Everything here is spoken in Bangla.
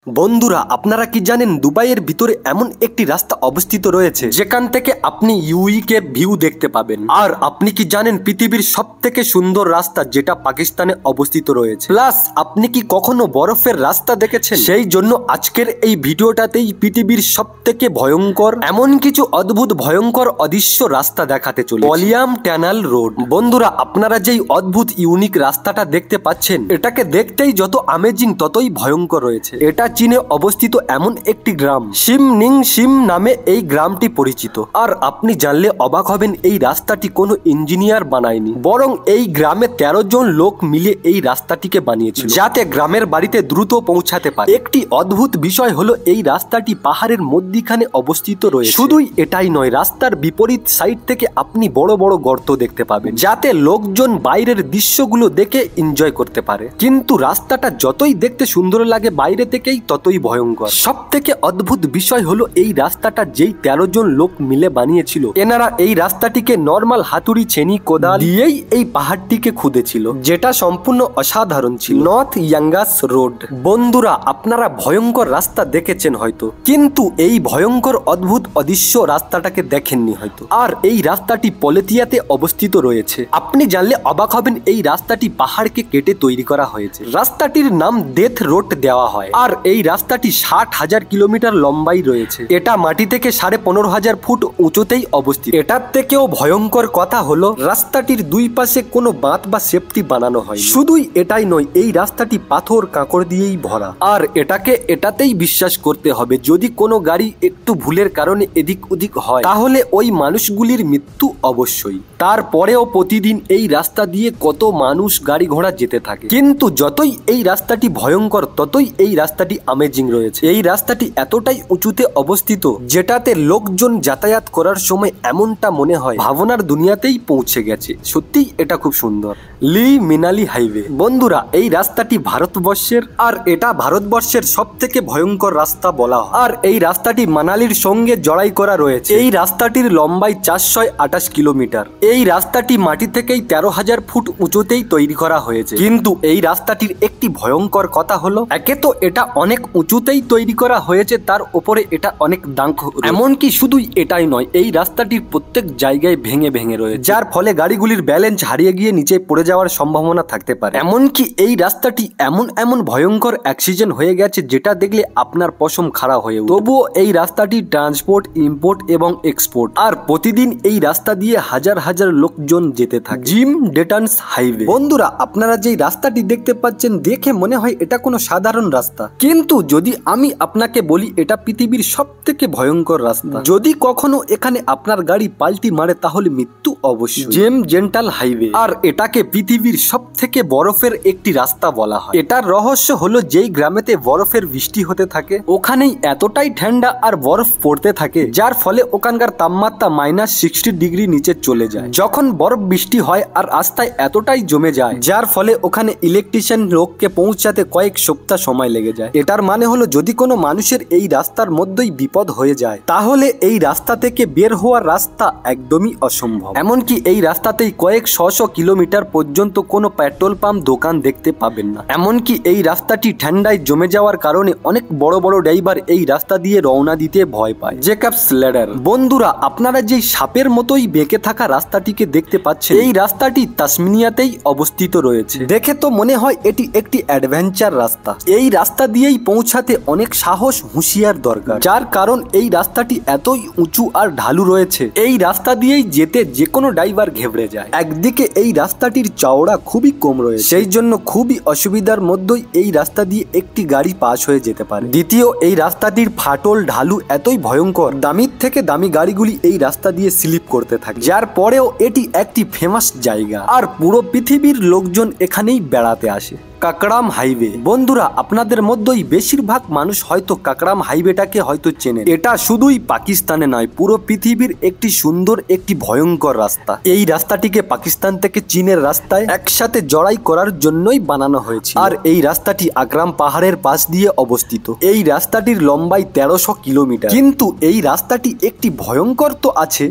বন্ধুরা, আপনারা কি জানেন দুবাইয়ের ভিতরে এমন একটি রাস্তা অবস্থিত রয়েছে যেখান থেকে আপনি ইউইকে ভিউ দেখতে পাবেন। আর আপনি কি জানেন পৃথিবীর সবথেকে সুন্দর রাস্তা যেটা পাকিস্তানে অবস্থিত রয়েছে। প্লাস আপনি কি কখনো বরফের রাস্তা দেখেছেন? সেই জন্য আজকের এই ভিডিওটাতেই পৃথিবীর সবথেকে ভয়ঙ্কর এমন কিছু অদ্ভুত ভয়ঙ্কর অদৃশ্য রাস্তা দেখাতে চলেছি। ওয়ালিয়াম টানেল রোড। বন্ধুরা, আপনারা যেই অদ্ভুত ইউনিক রাস্তাটা দেখতে পাচ্ছেন, এটাকে দেখতেই যত আমেজিং ততই ভয়ঙ্কর রয়েছে। এটা চীনে অবস্থিত এমন একটি গ্রাম, সিম নামে এই গ্রামটি পরিচিত। আর আপনি জানলে অবাক হবেন, এই রাস্তাটি কোনো ইঞ্জিনিয়ার বানায়নি, বরং এই গ্রামে 13 জন লোক মিলে এই রাস্তাটিকে বানিয়েছিল, যাতে গ্রামের বাড়িতে দ্রুত পৌঁছাতে পারে। একটি অদ্ভুত বিষয় হলো এই রাস্তাটি পাহাড়ের মধ্যিখানে অবস্থিত রয়েছে। শুধুই এটাই নয়, রাস্তার বিপরীত সাইড থেকে আপনি বড় বড় গর্ত দেখতে পাবেন, যাতে লোকজন বাইরের দৃশ্যগুলো দেখে এনজয় করতে পারে। কিন্তু রাস্তাটা যতই দেখতে সুন্দর লাগে, বাইরে থেকেই ততই ভয়ঙ্কর। সব থেকে অদ্ভুত বিষয় হলো এই রাস্তাটা যেই 13 জন লোক মিলে বানিয়েছিল, এনারা এই রাস্তাটিকে নর্মাল হাতুড়ি, ছেনি, কোদাল দিয়েই এই পাহাড়টিকে খুঁদেছিল, যেটা সম্পূর্ণ অসাধারণ ছিল। North Yungas road. বন্ধুরা, আপনারা ভয়ঙ্কর রাস্তা দেখেছেন হয়তো, কিন্তু এই ভয়ঙ্কর অদ্ভুত অদৃশ্য রাস্তাটাকে দেখেননি হয়তো। আর এই রাস্তাটি পলেতিয়াতে অবস্থিত রয়েছে। আপনি জানলে অবাক হবেন, এই রাস্তাটি পাহাড়কে কেটে তৈরি করা হয়েছে। রাস্তাটির নাম ডেথ রোড দেওয়া হয়। আর এই রাস্তাটি 60,000 কিলোমিটার লম্বাই রয়েছে। এটা মাটি থেকে 15,500 ফুট উঁচুতেই অবস্থিত। এটার থেকেও ভয়ঙ্কর কথা হলো, রাস্তাটির দুই পাশে কোনো বাঁধ বা সেফটি বানানো হয়। শুধুই এটাই নয়, এই রাস্তাটি পাথর কাঁকড় দিয়েই ভরা। আর এটাতেই বিশ্বাস করতে হবে, যদি কোনো গাড়ি একটু ভুলের কারণে এদিক ওদিক হয়, তাহলে ওই মানুষগুলির মৃত্যু অবশ্যই। তারপরেও প্রতিদিন এই রাস্তা দিয়ে কত মানুষ, গাড়ি ঘোড়া যেতে থাকে। কিন্তু যতই এই রাস্তাটি ভয়ঙ্কর, ততই এই রাস্তাটি আমেজিং রয়েছে। এই রাস্তাটি এতটাই উঁচুতে অবস্থিত, যেটাতে লোকজন যাতায়াত করার সময় এমনটা মনে হয় ভাবনার দুনিয়াতেই পৌঁছে গেছে। সত্যিই এটা খুব সুন্দর। লি মিনালি হাইওয়ে। বন্ধুরা, এই রাস্তাটি ভারতবর্ষের, আর এটা ভারতবর্ষের সব থেকে ভয়ঙ্কর রাস্তা বলা হয়। আর এই রাস্তাটি মানালির সঙ্গে জড়াই করা রয়েছে। এই রাস্তাটির লম্বাই 428 কিলোমিটার। এই রাস্তাটি মাটি থেকেই 13,000 ফুট উঁচুতেই তৈরি করা হয়েছে। কিন্তু এই রাস্তাটির একটি ভয়ঙ্কর কথা হলো, একে তো এটা অনেক উঁচুতেই তৈরি করা হয়েছে, তার উপরে এটা অনেক দাঙ্ক। এমনকি শুধুই এটাই নয়, এই রাস্তাটির প্রত্যেক জায়গায় ভেঙে ভেঙে রয়েছে, যার ফলে গাড়িগুলির ব্যালেন্স হারিয়ে গিয়ে নিচে পড়ে যাওয়ার সম্ভাবনা থাকতে পারে। এমনকি এই রাস্তাটি এমন ভয়ঙ্কর অ্যাক্সিডেন্ট হয়ে গেছে, যেটা দেখলে আপনার পশম খাড়া হয়ে উঠবে। তবুও এই রাস্তাটি ট্রান্সপোর্ট, ইম্পোর্ট এবং এক্সপোর্ট। আর প্রতিদিন এই রাস্তা দিয়ে হাজার হাজার লোকজন যেতে থাকে। জিম ডেটান্স হাইওয়ে। বন্ধুরা, আপনারা যেই রাস্তাটি দেখতে পাচ্ছেন, দেখে মনে হয় এটা কোনো সাধারণ রাস্তা, কিন্তু যদি আমি আপনাকে বলি, এটা পৃথিবীর সব থেকে ভয়ঙ্কর রাস্তা। যদি কখনো এখানে আপনার গাড়ি পাল্টি মারে, তাহলে মৃত্যু অবশ্যই। জেম জেন্টাল হাইওয়ে। আর এটাকে পৃথিবীর সব থেকে বরফের একটি রাস্তা বলা হয়। এটার রহস্য হলো, যেই গ্রামেতে বরফের বৃষ্টি হতে থাকে, ওখানেই এতটাই ঠান্ডা আর বরফ পড়তে থাকে, যার ফলে ওখানকার তাপমাত্রা -60 ডিগ্রি নিচে চলে যায়। যখন বরফ বৃষ্টি হয় আর রাস্তায় এতটাই জমে যায়, যার ফলে ওখানে ইলেকট্রিশিয়ান লোককে পৌঁছাতে কয়েক সপ্তাহ সময় লেগে যায়। এটার মানে হলো, যদি কোনো মানুষের এই রাস্তার মধ্যেই বিপদ হয়ে যায়, তাহলে এই রাস্তা থেকে বের হওয়ার রাস্তা একদমই অসম্ভব। এমনকি এই রাস্তাতেই কয়েক শত কিলোমিটার পর্যন্ত কোনো পেট্রোল পাম্প, দোকান দেখতে পাবেন না। এমনকি এই রাস্তাটি ঠান্ডায় জমে যাওয়ার কারণে অনেক বড় বড় ড্রাইভার এই রাস্তা দিয়ে রওনা দিতে ভয় পায়। Jacobs ladder. বন্ধুরা, আপনারা যেই সাপের মতোই বেঁকে থাকা রাস্তাটিকে দেখতে পাচ্ছেন, এই রাস্তাটি তাসমানিয়াতেই অবস্থিত রয়েছে। দেখে তো মনে হয় এটি একটি অ্যাডভেঞ্চার রাস্তা। এই রাস্তা দিয়েই পৌঁছাতে অনেক সাহস, হুঁশিয়ার দরকার, যার কারণ এই রাস্তাটি এতই উঁচু আর ঢালু রয়েছে। এই রাস্তা দিয়েই যেতে যে কোনো ড্রাইভার ঘেবড়ে যায়। একদিকে এই রাস্তাটির চওড়া খুবই কম রয়েছে, সেই জন্য খুবই অসুবিধার মধ্যেই এই রাস্তা দিয়ে একটি গাড়ি পাস হয়ে যেতে পারে। দ্বিতীয়, এই রাস্তাটির ফাটল, ঢালু এতই ভয়ঙ্কর, দামি থেকে দামি গাড়িগুলি এই রাস্তা দিয়ে স্লিপ করতে থাকে, যার পরেও এটি একটি ফেমাস জায়গা, আর পুরো পৃথিবীর লোকজন এখানেই বেড়াতে আসে। কাকরাম হাইওয়ে। বন্ধুরা, আপনাদের মধ্যেই বেশিরভাগ মানুষ হয়তো কাকরাম হাইওয়েটাকে হয়তো চেনে। এটা শুধুই পাকিস্তানে নয়, পুরো পৃথিবীর একটি সুন্দর, একটি ভয়ঙ্কর রাস্তা। এই রাস্তাটিকে পাকিস্তান থেকে চীনের রাস্তায় একসাথে জড়াই করার জন্যই বানানো হয়েছে। আর এই রাস্তাটি আকরাম পাহাড়ের পাশ দিয়ে অবস্থিত। এই রাস্তাটির লম্বাই 1300 কিলোমিটার। কিন্তু এই রাস্তাটি একটি ভয়ঙ্কর তো আছে,